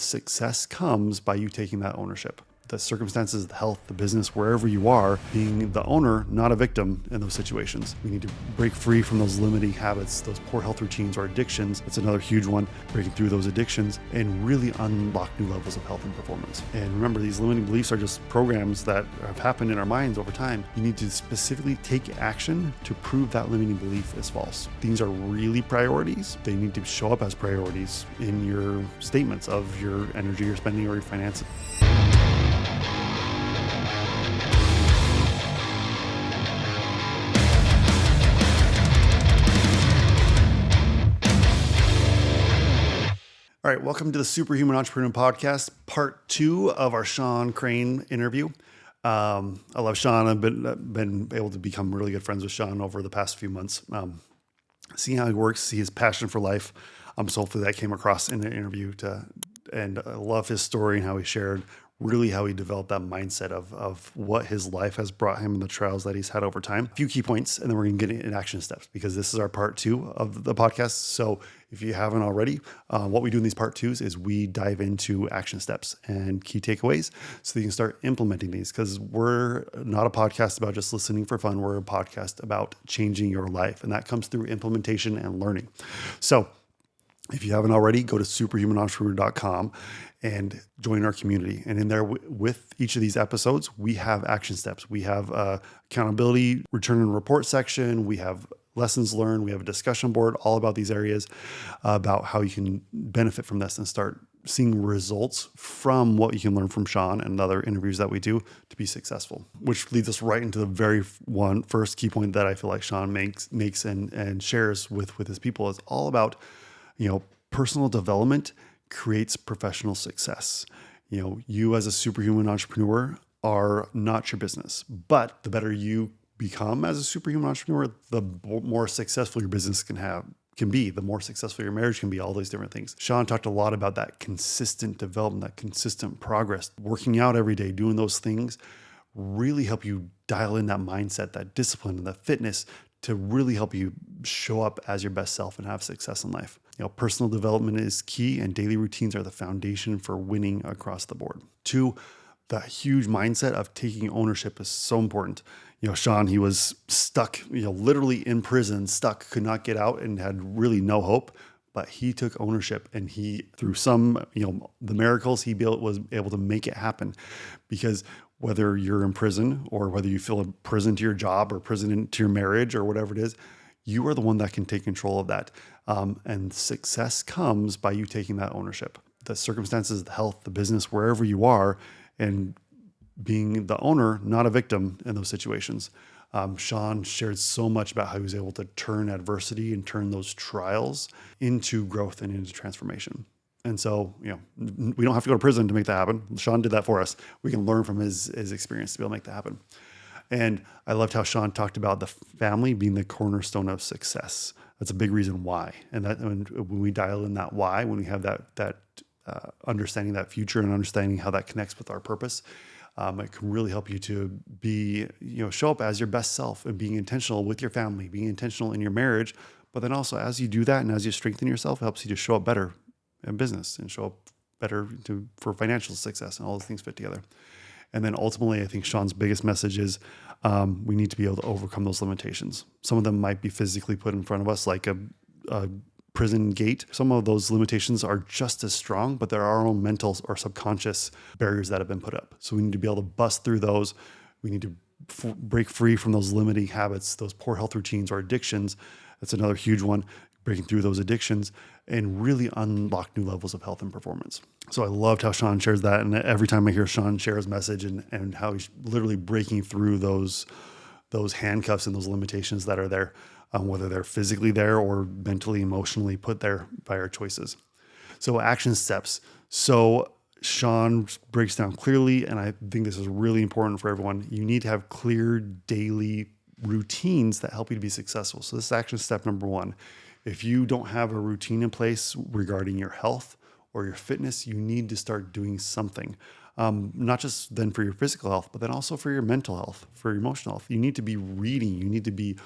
success comes by you taking that ownership. The circumstances, the health, the business, wherever you are, being the owner, not a victim in those situations. We need to break free from those limiting habits, those poor health routines or addictions. That's another huge one, breaking through those addictions and really unlock new levels of health and performance. And remember, these limiting beliefs are just programs that have happened in our minds over time. You need to specifically take action to prove that limiting belief is false. These are really priorities. They need to show up as priorities in your statements of your energy you're spending or your finances. All right, welcome to the Superhuman Entrepreneur Podcast, part 2 of our Sean Crane interview. I love Sean. I've been able to become really good friends with Sean over the past few months. Seeing how he works, see his passion for life. So hopefully that came across in the interview. And I love his story and how he shared really how he developed that mindset of what his life has brought him and the trials that he's had over time. A few key points, and then we're going to get into action steps because this is our part 2 of the podcast. So if you haven't already, what we do in these part 2s is we dive into action steps and key takeaways so that you can start implementing these, because we're not a podcast about just listening for fun. We're a podcast about changing your life, and that comes through implementation and learning. So if you haven't already, go to superhumanentrepreneur.com and join our community. And in there, with each of these episodes, we have action steps. We have accountability, return and report section. We have lessons learned. We have a discussion board all about these areas, about how you can benefit from this and start seeing results from what you can learn from Sean and other interviews that we do to be successful. Which leads us right into the very first key point that I feel like Sean makes and shares with his people. Is all about, personal development creates professional success. You as a superhuman entrepreneur are not your business, but the better you become as a superhuman entrepreneur, the more successful your business can be, the more successful your marriage can be, all those different things. Sean talked a lot about that consistent development, that consistent progress, working out every day, doing those things really help you dial in that mindset, that discipline, and that fitness to really help you show up as your best self and have success in life. Personal development is key, and daily routines are the foundation for winning across the board. 2, the huge mindset of taking ownership is so important. Sean, he was stuck, literally in prison, stuck, could not get out and had really no hope, but he took ownership, and he, through some, the miracles he built, was able to make it happen. Because whether you're in prison or whether you feel a prison to your job or prison to your marriage or whatever it is, you are the one that can take control of that. And success comes by you taking that ownership. The circumstances, the health, the business, wherever you are, and being the owner, not a victim in those situations. Sean shared so much about how he was able to turn adversity and turn those trials into growth and into transformation. And so, we don't have to go to prison to make that happen. Sean did that for us. We can learn from his experience to be able to make that happen. And I loved how Sean talked about the family being the cornerstone of success. That's a big reason why. And that when we dial in that why, when we have that understanding that future and understanding how that connects with our purpose, it can really help you to be, show up as your best self and being intentional with your family, being intentional in your marriage. But then also, as you do that and as you strengthen yourself, it helps you to show up better in business and show up better for financial success, and all those things fit together. And then ultimately, I think Sean's biggest message is we need to be able to overcome those limitations. Some of them might be physically put in front of us, like a prison gate. Some of those limitations are just as strong, but there are our own mental or subconscious barriers that have been put up. So we need to be able to bust through those. We need to break free from those limiting habits, those poor health routines or addictions. That's another huge one, breaking through those addictions and really unlock new levels of health and performance. So I loved how Sean shares that. And every time I hear Sean share his message and how he's literally breaking through those handcuffs and those limitations that are there, whether they're physically there or mentally, emotionally put there by our choices. So action steps. So Sean breaks down clearly, and I think this is really important for everyone. You need to have clear daily routines that help you to be successful. So this is action step number 1. If you don't have a routine in place regarding your health or your fitness, you need to start doing something. Not just then for your physical health, but then also for your mental health, for your emotional health. You need to be reading. You need to be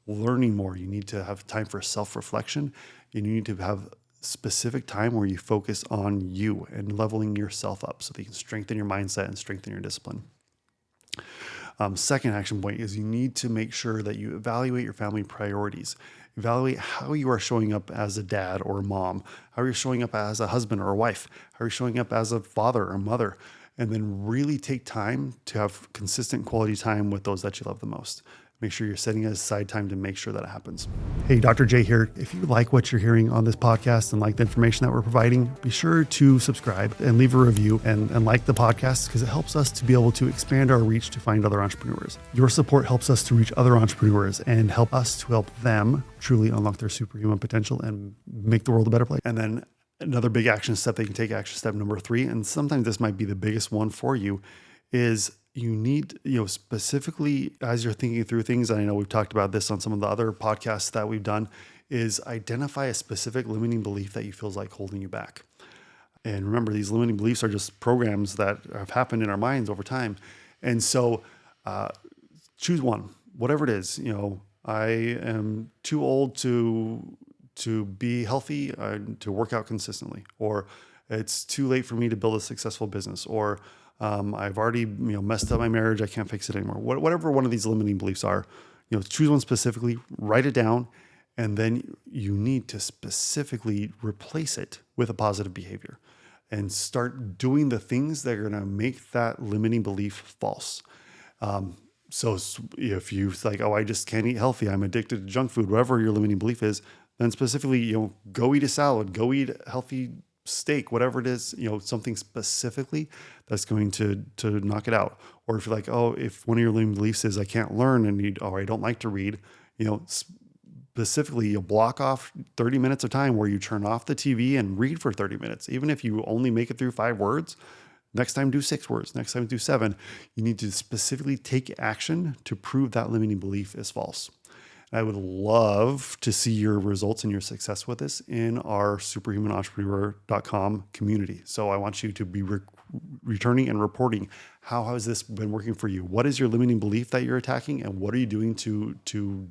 learning more. You need to have time for self-reflection. And you need to have specific time where you focus on you and leveling yourself up so that you can strengthen your mindset and strengthen your discipline. Second action point is you need to make sure that you evaluate your family priorities. Evaluate how you are showing up as a dad or a mom, how you're showing up as a husband or a wife, how you're showing up as a father or mother, and then really take time to have consistent quality time with those that you love the most. Make sure you're setting aside time to make sure that happens. Hey, Dr. J here. If you like what you're hearing on this podcast and like the information that we're providing, be sure to subscribe and leave a review and like the podcast, because it helps us to be able to expand our reach to find other entrepreneurs. Your support helps us to reach other entrepreneurs and help us to help them truly unlock their superhuman potential and make the world a better place. And then another big action step that you can take, action step number 3, and sometimes this might be the biggest one for you, is you need, specifically as you're thinking through things, and I know we've talked about this on some of the other podcasts that we've done, is identify a specific limiting belief that you feel is like holding you back. And remember, these limiting beliefs are just programs that have happened in our minds over time. And so choose one, whatever it is. I am too old to be healthy, to work out consistently, or it's too late for me to build a successful business, or I've already messed up my marriage, I can't fix it anymore. Whatever one of these limiting beliefs are, choose one specifically, write it down, and then you need to specifically replace it with a positive behavior and start doing the things that are going to make that limiting belief false. So if you like, oh, I just can't eat healthy, I'm addicted to junk food, whatever your limiting belief is, then specifically, go eat a salad, go eat healthy steak, whatever it is, something specifically that's going to knock it out. Or if you're like, oh, if one of your limiting beliefs is I can't learn or I don't like to read, specifically you'll block off 30 minutes of time where you turn off the TV and read for 30 minutes. Even if you only make it through 5 words, next time do 6 words, next time do 7. You need to specifically take action to prove that limiting belief is false. I would love to see your results and your success with this in our superhumanoentrepreneur.com community. So I want you to be returning and reporting, how has this been working for you? What is your limiting belief that you're attacking, and what are you doing to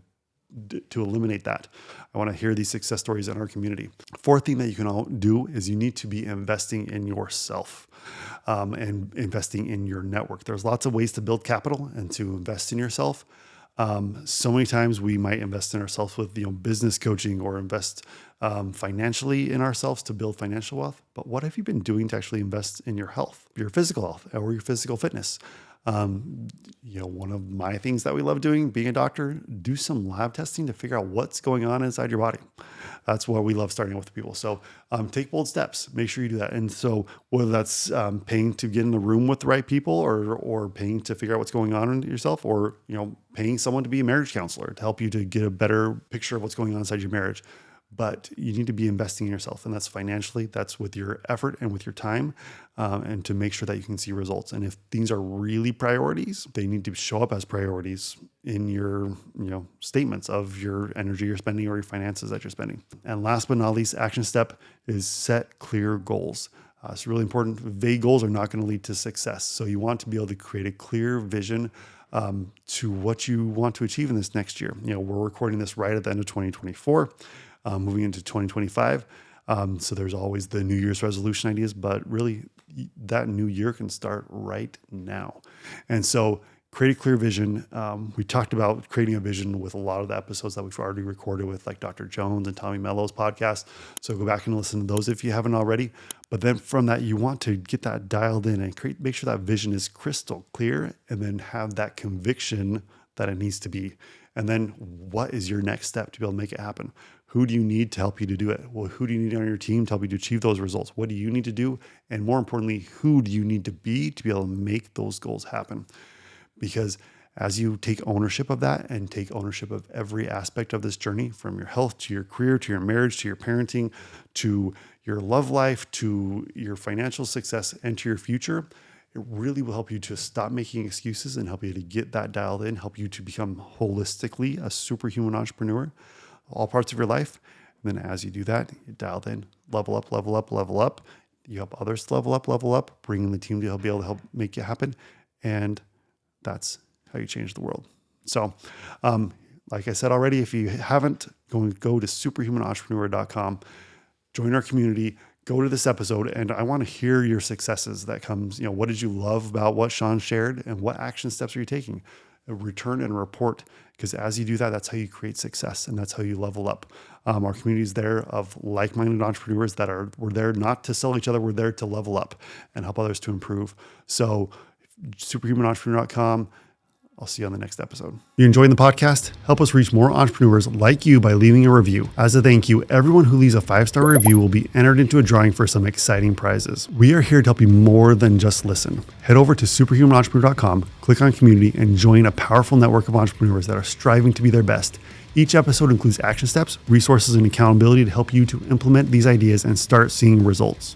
eliminate that? I want to hear these success stories in our community. Fourth thing that you can all do is you need to be investing in yourself and investing in your network. There's lots of ways to build capital and to invest in yourself. So many times we might invest in ourselves with business coaching, or invest financially in ourselves to build financial wealth. But what have you been doing to actually invest in your health, your physical health, or your physical fitness? One of my things that we love doing, being a doctor, do some lab testing to figure out what's going on inside your body. That's what we love starting with people. So take bold steps. Make sure you do that. And so whether that's paying to get in the room with the right people, or paying to figure out what's going on in yourself, or paying someone to be a marriage counselor to help you to get a better picture of what's going on inside your marriage. But you need to be investing in yourself, and that's financially, that's with your effort and with your time, and to make sure that you can see results. And if things are really priorities, they need to show up as priorities in your statements of your energy you're spending or your finances that you're spending. And last but not least, action step is set clear goals. It's really important. Vague goals are not going to lead to success. So you want to be able to create a clear vision to what you want to achieve in this next year. We're recording this right at the end of 2024. Moving into 2025. So there's always the New Year's resolution ideas, but really that new year can start right now. And so create a clear vision. We talked about creating a vision with a lot of the episodes that we've already recorded with, like Dr. Jones and Tommy Mello's podcast. So go back and listen to those if you haven't already. But then from that, you want to get that dialed in and make sure that vision is crystal clear, and then have that conviction that it needs to be. And then what is your next step to be able to make it happen? Who do you need to help you to do it? Well, who do you need on your team to help you to achieve those results? What do you need to do? And more importantly, who do you need to be able to make those goals happen? Because as you take ownership of that and take ownership of every aspect of this journey, from your health to your career, to your marriage, to your parenting, to your love life, to your financial success, and to your future, it really will help you to stop making excuses and help you to get that dialed in, help you to become holistically a superhuman entrepreneur, all parts of your life. And then as you do that, you dialed in, level up, level up, level up. You help others level up, bringing the team to be able to help make it happen. And that's how you change the world. So, like I said already, if you haven't, go to superhumanoentrepreneur.com. join our community, go to this episode, and I want to hear your successes that comes, what did you love about what Sean shared and what action steps are you taking? Return and report, because as you do that, that's how you create success and that's how you level up. Our community is there of like-minded entrepreneurs we're there not to sell each other, we're there to level up and help others to improve. So superhumanoentrepreneur.com. I'll see you on the next episode. You enjoying the podcast? Help us reach more entrepreneurs like you by leaving a review. As a thank you, everyone who leaves a 5-star review will be entered into a drawing for some exciting prizes. We are here to help you more than just listen. Head over to superhumanoentrepreneur.com, click on community, and join a powerful network of entrepreneurs that are striving to be their best. Each episode includes action steps, resources, and accountability to help you to implement these ideas and start seeing results.